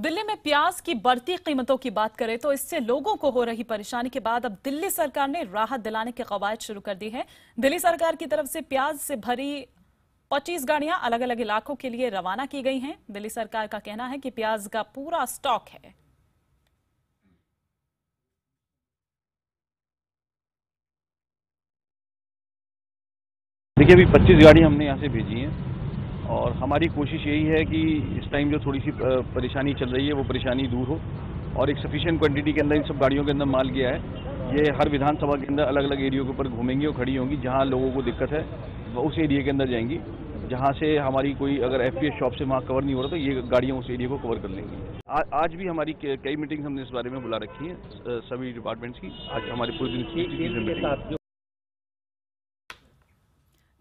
दिल्ली में प्याज की बढ़ती कीमतों की बात करें तो इससे लोगों को हो रही परेशानी के बाद अब दिल्ली सरकार ने राहत दिलाने की कवायद शुरू कर दी है। दिल्ली सरकार की तरफ से प्याज से भरी 25 गाड़ियां अलग अलग इलाकों के लिए रवाना की गई हैं। दिल्ली सरकार का कहना है कि प्याज का पूरा स्टॉक है। देखिए, अभी 25 गाड़ी हमने यहाँ से भेजी हैं और हमारी कोशिश यही है कि इस टाइम जो थोड़ी सी परेशानी चल रही है वो परेशानी दूर हो और एक सफिशिएंट क्वांटिटी के अंदर इन सब गाड़ियों के अंदर माल गया है। ये हर विधानसभा के अंदर अलग अलग एरियो के ऊपर घूमेंगी और खड़ी होंगी। जहाँ लोगों को दिक्कत है वो उस एरिया के अंदर जाएंगी। जहाँ से हमारी कोई अगर एफपीएस शॉप से वहाँ कवर नहीं हो रहा तो ये गाड़ियाँ उस एरिया को कवर कर लेंगी। आज भी हमारी कई मीटिंग्स हमने इस बारे में बुला रखी हैं सभी डिपार्टमेंट्स की। आज हमारे पूरे दिन की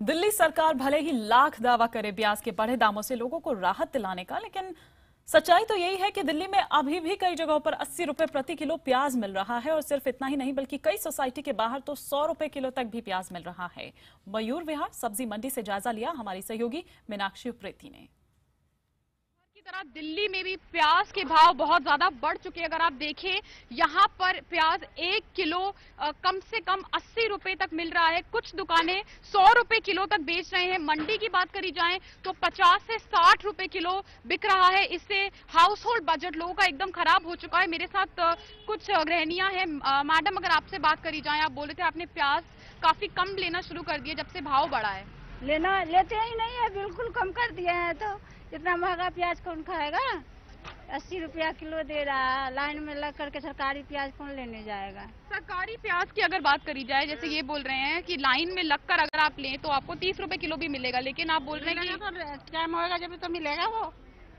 दिल्ली सरकार भले ही लाख दावा करे प्याज के बढ़े दामों से लोगों को राहत दिलाने का, लेकिन सच्चाई तो यही है कि दिल्ली में अभी भी कई जगहों पर 80 रुपए प्रति किलो प्याज मिल रहा है। और सिर्फ इतना ही नहीं बल्कि कई सोसाइटी के बाहर तो 100 रुपए किलो तक भी प्याज मिल रहा है। मयूर विहार सब्जी मंडी से जायजा लिया हमारी सहयोगी मीनाक्षी उप्रेती ने। की तरह दिल्ली में भी प्याज के भाव बहुत ज्यादा बढ़ चुके हैं। अगर आप देखें यहाँ पर प्याज 1 किलो कम से कम 80 रुपए तक मिल रहा है। कुछ दुकानें 100 रुपए किलो तक बेच रहे हैं। मंडी की बात करी जाए तो 50 से 60 रुपए किलो बिक रहा है। इससे हाउस होल्ड बजट लोगों का एकदम खराब हो चुका है। मेरे साथ कुछ गृहिणियां हैं। मैडम, अगर आपसे बात करी जाए, आप बोले थे आपने प्याज काफी कम लेना शुरू कर दिया जब से भाव बढ़ा है। लेते ही नहीं है, बिल्कुल कम कर दिया है। तो इतना महंगा प्याज कौन खाएगा? 80 रुपया किलो दे रहा है। लाइन में लग करके सरकारी प्याज कौन लेने जाएगा? सरकारी प्याज की अगर बात करी जाए, जैसे ये बोल रहे हैं कि लाइन में लगकर अगर आप लें तो आपको 30 रुपए किलो भी मिलेगा, लेकिन आप बोल रहे हैं कि टाइम होगा जब तो मिलेगा। वो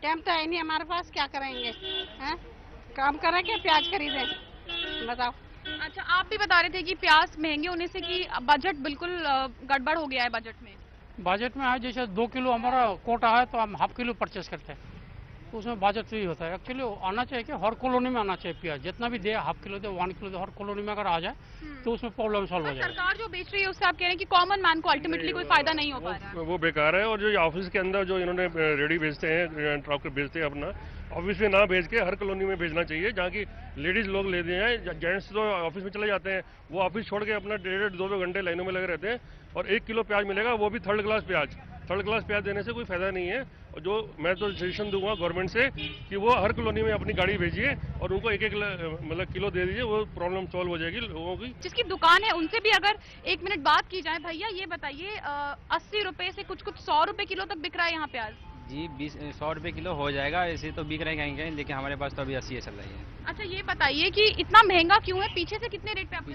टाइम तो है नहीं हमारे पास, क्या करेंगे? हैं? काम करेंगे प्याज खरीदें? बताओ। अच्छा, आप भी बता रहे थे कि प्याज महंगे होने से कि बजट बिल्कुल गड़बड़ हो गया है। बजट में है, जैसे 2 किलो हमारा कोटा है तो हम हाफ किलो परचेस करते हैं, तो उसमें बजट तो ही होता है। एक्चुअली आना चाहिए कि हर कॉलोनी में आना चाहिए प्याज। जितना भी दे, हाफ किलो दे, 1 किलो दे, हर कॉलोनी में अगर आ जाए तो उसमें प्रॉब्लम सॉल्व हो जाए। सरकार जो बेच रही है उससे आप कह रहे हैं कि कॉमन मैन को अल्टीमेटली कोई फायदा नहीं हो पा रहा है। वो बेकार है। और जो ऑफिस के अंदर जो इन्होंने रेडी भेजते हैं, ट्रक भेजते हैं, अपना ऑफिस में ना भेज के हर कॉलोनी में भेजना चाहिए। जहाँ की लेडीज लोग लेते हैं, जेंट्स तो ऑफिस में चले जाते हैं, वो ऑफिस छोड़ के अपना 1.5-2 घंटे लाइनों में लगे रहते हैं और 1 किलो प्याज मिलेगा, वो भी थर्ड क्लास प्याज। थर्ड क्लास प्याज देने से कोई फायदा नहीं है। और जो मैं तो सजेशन दूंगा गवर्नमेंट से कि वो हर कॉलोनी में अपनी गाड़ी भेजिए और उनको एक मतलब किलो दे दीजिए, वो प्रॉब्लम सॉल्व हो जाएगी लोगों की। जिसकी दुकान है उनसे भी अगर 1 मिनट बात की जाए, भैया ये बताइए 80 रुपए से कुछ 100 रुपए किलो तक बिक रहा है यहाँ प्याज? जी 100 रुपए किलो हो जाएगा। ऐसे तो बिक रहे हैं कहीं, लेकिन हमारे पास तो अभी 80 चल रही है। अच्छा, ये बताइए कि इतना महंगा क्यों है? पीछे से कितने रेट पे आप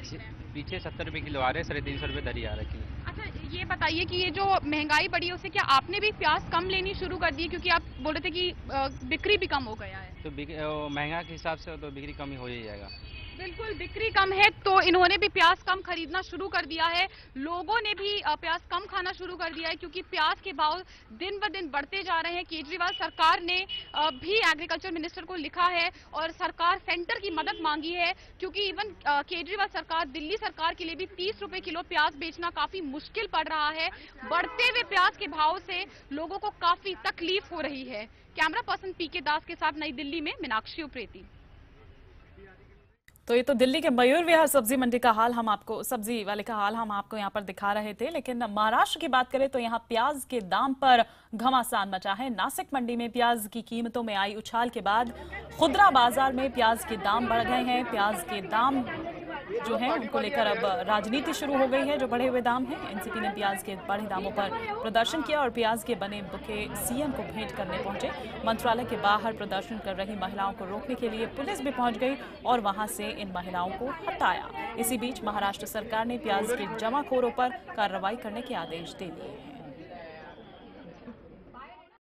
पीछे 70 रुपए किलो आ रहे हैं, 350 रुपए दरी आ रखी है। अच्छा, ये बताइए कि ये जो महंगाई बढ़ी है उससे क्या आपने भी प्याज कम लेनी शुरू कर दी? क्योंकि आप बोल रहे थे कि बिक्री भी कम हो गया है। तो महंगा के हिसाब से तो बिक्री कम ही हो ही जाएगा। बिल्कुल, बिक्री कम है तो इन्होंने भी प्याज कम खरीदना शुरू कर दिया है। लोगों ने भी प्याज कम खाना शुरू कर दिया है क्योंकि प्याज के भाव दिन ब दिन बढ़ते जा रहे हैं। केजरीवाल सरकार ने भी एग्रीकल्चर मिनिस्टर को लिखा है और सरकार सेंटर की मदद मांगी है, क्योंकि इवन केजरीवाल सरकार, दिल्ली सरकार के लिए भी 30 रुपए किलो प्याज बेचना काफी मुश्किल पड़ रहा है। बढ़ते हुए प्याज के भाव से लोगों को काफी तकलीफ हो रही है। कैमरा पर्सन पीके दास के साथ नई दिल्ली में मीनाक्षी उप्रेती। तो ये तो दिल्ली के मयूर विहार सब्जी मंडी का हाल हम आपको, सब्जी वाले का हाल हम आपको यहाँ पर दिखा रहे थे। लेकिन महाराष्ट्र की बात करें तो यहाँ प्याज के दाम पर घमासान मचा है। नासिक मंडी में प्याज की कीमतों में आई उछाल के बाद खुदरा बाजार में प्याज के दाम बढ़ गए हैं। प्याज के दाम जो है उनको लेकर अब राजनीति शुरू हो गई है। जो बढ़े हुए दाम हैं, एनसीपी ने प्याज के बढ़े दामों पर प्रदर्शन किया और प्याज के बने बुके सीएम को भेंट करने पहुंचे। मंत्रालय के बाहर प्रदर्शन कर रही महिलाओं को रोकने के लिए पुलिस भी पहुंच गई और वहां से इन महिलाओं को हटाया। इसी बीच महाराष्ट्र सरकार ने प्याज के जमाखोरों पर कार्रवाई करने के आदेश दे दिए हैं।